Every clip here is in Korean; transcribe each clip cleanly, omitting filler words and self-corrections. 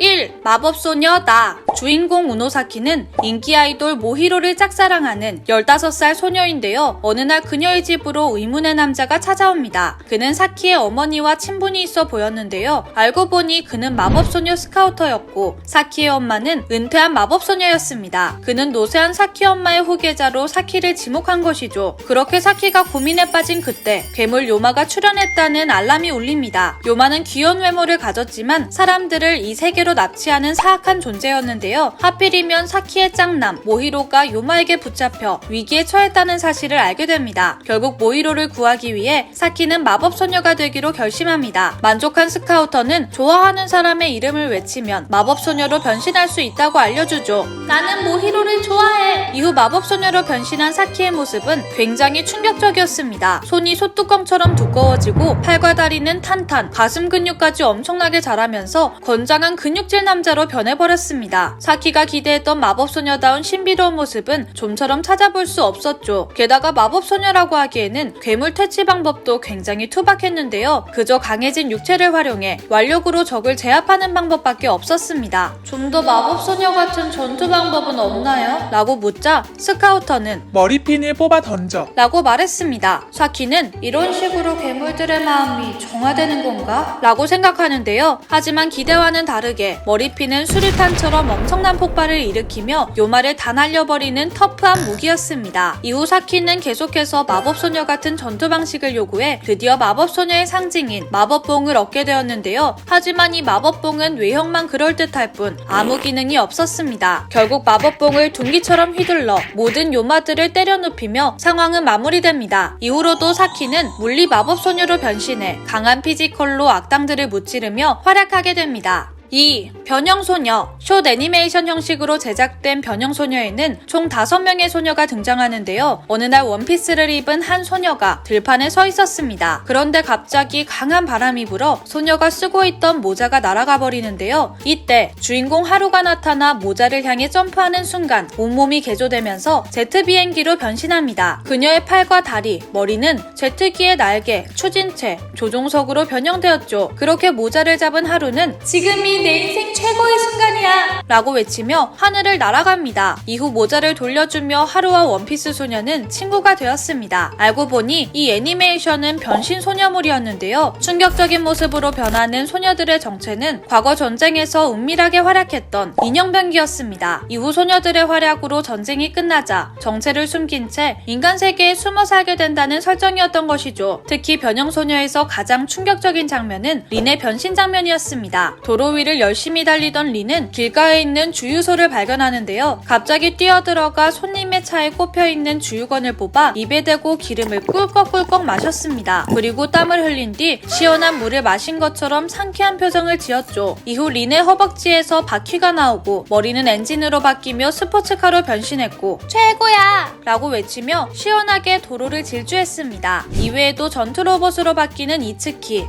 1. 마법소녀 나. 주인공 우노사키는 인기 아이돌 모히로를 짝사랑하는 15살 소녀인데요. 어느 날 그녀의 집으로 의문의 남자가 찾아옵니다. 그는 사키의 어머니와 친분이 있어 보였는데요. 알고 보니 그는 마법소녀 스카우터였고 사키의 엄마는 은퇴한 마법소녀였습니다. 그는 노쇠한 사키 엄마의 후계자로 사키를 지목한 것이죠. 그렇게 사키가 고민에 빠진 그때 괴물 요마가 출연했다는 알람이 울립니다. 요마는 귀여운 외모를 가졌지만 사람들을 이 세계로 납치하는 사악한 존재였는데요. 하필이면 사키의 짝남 모히로가 요마에게 붙잡혀 위기에 처했다는 사실을 알게 됩니다. 결국 모히로를 구하기 위해 사키는 마법소녀가 되기로 결심합니다. 만족한 스카우터는 좋아하는 사람의 이름을 외치면 마법소녀로 변신할 수 있다고 알려주죠. 나는 모히로를 좋아해. 이후 마법소녀로 변신한 사키의 모습은 굉장히 충격적이었습니다. 손이 솥뚜껑처럼 두꺼워지고 팔과 다리는 탄탄, 가슴 근육까지 엄청나게 자라면서 건장한 근육질 남자로 변해버렸습니다. 사키가 기대했던 마법소녀다운 신비로운 모습은 좀처럼 찾아볼 수 없었죠. 게다가 마법소녀라고 하기에는 괴물 퇴치 방법도 굉장히 투박했는데요. 그저 강해진 육체를 활용해 완력으로 적을 제압하는 방법밖에 없었습니다. 좀 더 마법소녀 같은 전투 방법은 없나요? 라고 묻자 스카우터는 머리핀을 뽑아 던져 라고 말했습니다. 사키는 이런 식으로 괴물들의 마음이 정화되는 건가? 라고 생각하는데요. 하지만 기대와는 다르게 머리핀은 수류탄처럼 엄청난 폭발을 일으키며 요마를 다 날려버리는 터프한 무기였습니다. 이후 사키는 계속해서 마법소녀 같은 전투 방식을 요구해 드디어 마법소녀의 상징인 마법봉을 얻게 되었는데요. 하지만 이 마법봉은 외형만 그럴듯할 뿐 아무 기능이 없었습니다. 결국 마법봉을 둔기처럼 휘둘러 모든 요마들을 때려 눕히며 상황은 마무리됩니다. 이후로도 사키는 물리 마법소녀로 변신해 강한 피지컬로 악당들을 무찌르며 활약하게 됩니다. 2. 변형소녀. 숏 애니메이션 형식으로 제작된 변형소녀에는 총 5명의 소녀가 등장하는데요. 어느 날 원피스를 입은 한 소녀가 들판에 서 있었습니다. 그런데 갑자기 강한 바람이 불어 소녀가 쓰고 있던 모자가 날아가 버리는데요. 이때 주인공 하루가 나타나 모자를 향해 점프하는 순간 온몸이 개조되면서 제트 비행기로 변신합니다. 그녀의 팔과 다리, 머리는 제트기의 날개, 추진체, 조종석으로 변형되었죠. 그렇게 모자를 잡은 하루는 지금이 내 인생 최고의 순간이야! 라고 외치며 하늘을 날아갑니다. 이후 모자를 돌려주며 하루와 원피스 소녀는 친구가 되었습니다. 알고 보니 이 애니메이션은 변신 소녀물이었는데요. 충격적인 모습으로 변하는 소녀들의 정체는 과거 전쟁에서 은밀하게 활약했던 인형변기였습니다. 이후 소녀들의 활약으로 전쟁이 끝나자 정체를 숨긴 채 인간 세계에 숨어 살게 된다는 설정이었던 것이죠. 특히 변형소녀에서 가장 충격적인 장면은 린의 변신 장면이었습니다. 도로 위를 열심히 달리던 린은 길가에 있는 주유소를 발견하는데요. 갑자기 뛰어들어가 손님의 차에 꼽혀있는 주유건을 뽑아 입에 대고 기름을 꿀꺽꿀꺽 마셨습니다. 그리고 땀을 흘린 뒤 시원한 물을 마신 것처럼 상쾌한 표정을 지었죠. 이후 린의 허벅지에서 바퀴가 나오고 머리는 엔진으로 바뀌며 스포츠카로 변신했고 최고야! 라고 외치며 시원하게 도로를 질주했습니다. 이외에도 전투 로봇으로 바뀌는 이츠키,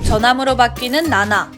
전함으로 바뀌는 나나,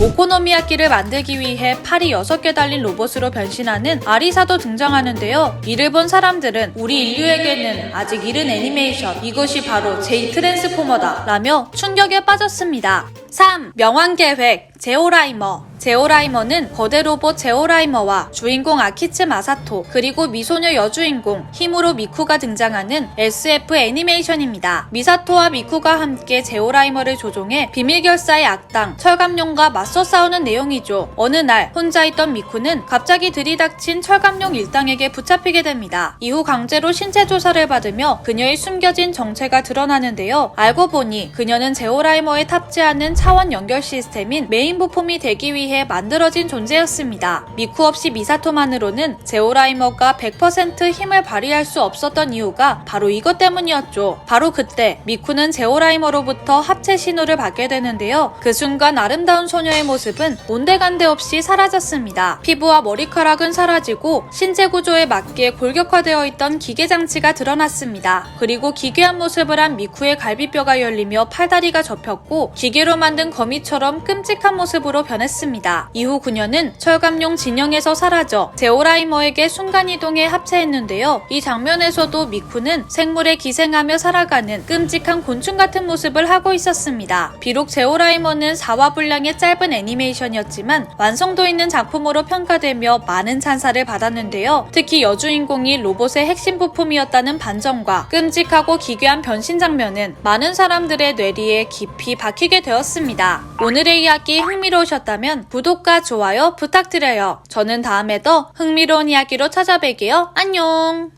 오코노미야끼를 만들기 위해 팔이 6개 달린 로봇으로 변신하는 아리사도 등장하는데요. 이를 본 사람들은 우리 인류에게는 아직 이른 애니메이션, 이것이 바로 제2트랜스포머다 라며 충격에 빠졌습니다. 3. 명왕계획 제오라이머. 제오라이머는 거대 로봇 제오라이머와 주인공 아키츠 마사토 그리고 미소녀 여주인공 히무로 미쿠가 등장하는 SF 애니메이션입니다. 미사토와 미쿠가 함께 제오라이머를 조종해 비밀결사의 악당 철갑룡과 맞서 싸우는 내용이죠. 어느 날 혼자 있던 미쿠는 갑자기 들이닥친 철갑룡 일당에게 붙잡히게 됩니다. 이후 강제로 신체 조사를 받으며 그녀의 숨겨진 정체가 드러나는데요. 알고 보니 그녀는 제오라이머에 탑재하는 차원 연결 시스템인 메인 부품이 되기 위해 만들어진 존재였습니다. 미쿠 없이 미사토만으로는 제오라이머가 100% 힘을 발휘할 수 없었던 이유가 바로 이것 때문이었죠. 바로 그때 미쿠는 제오라이머로부터 합체 신호를 받게 되는데요. 그 순간 아름다운 소녀의 모습은 온데간데 없이 사라졌습니다. 피부와 머리카락은 사라지고 신체 구조에 맞게 골격화되어 있던 기계장치가 드러났습니다. 그리고 기괴한 모습을 한 미쿠의 갈비뼈가 열리며 팔다리가 접혔고 기계로 만든 거미처럼 끔찍한 모습으로 변했습니다. 되었습니다. 이후 그녀는 철감용 진영에서 사라져 제오라이머에게 순간이동에 합체했는데요. 이 장면에서도 미쿠는 생물에 기생하며 살아가는 끔찍한 곤충 같은 모습을 하고 있었습니다. 비록 제오라이머는 4화 분량의 짧은 애니메이션이었지만 완성도 있는 작품으로 평가되며 많은 찬사를 받았는데요. 특히 여주인공이 로봇의 핵심 부품이었다는 반전과 끔찍하고 기괴한 변신 장면은 많은 사람들의 뇌리에 깊이 박히게 되었습니다. 오늘의 이야기 흥미로우셨다면 구독과 좋아요 부탁드려요. 저는 다음에 더 흥미로운 이야기로 찾아뵐게요. 안녕!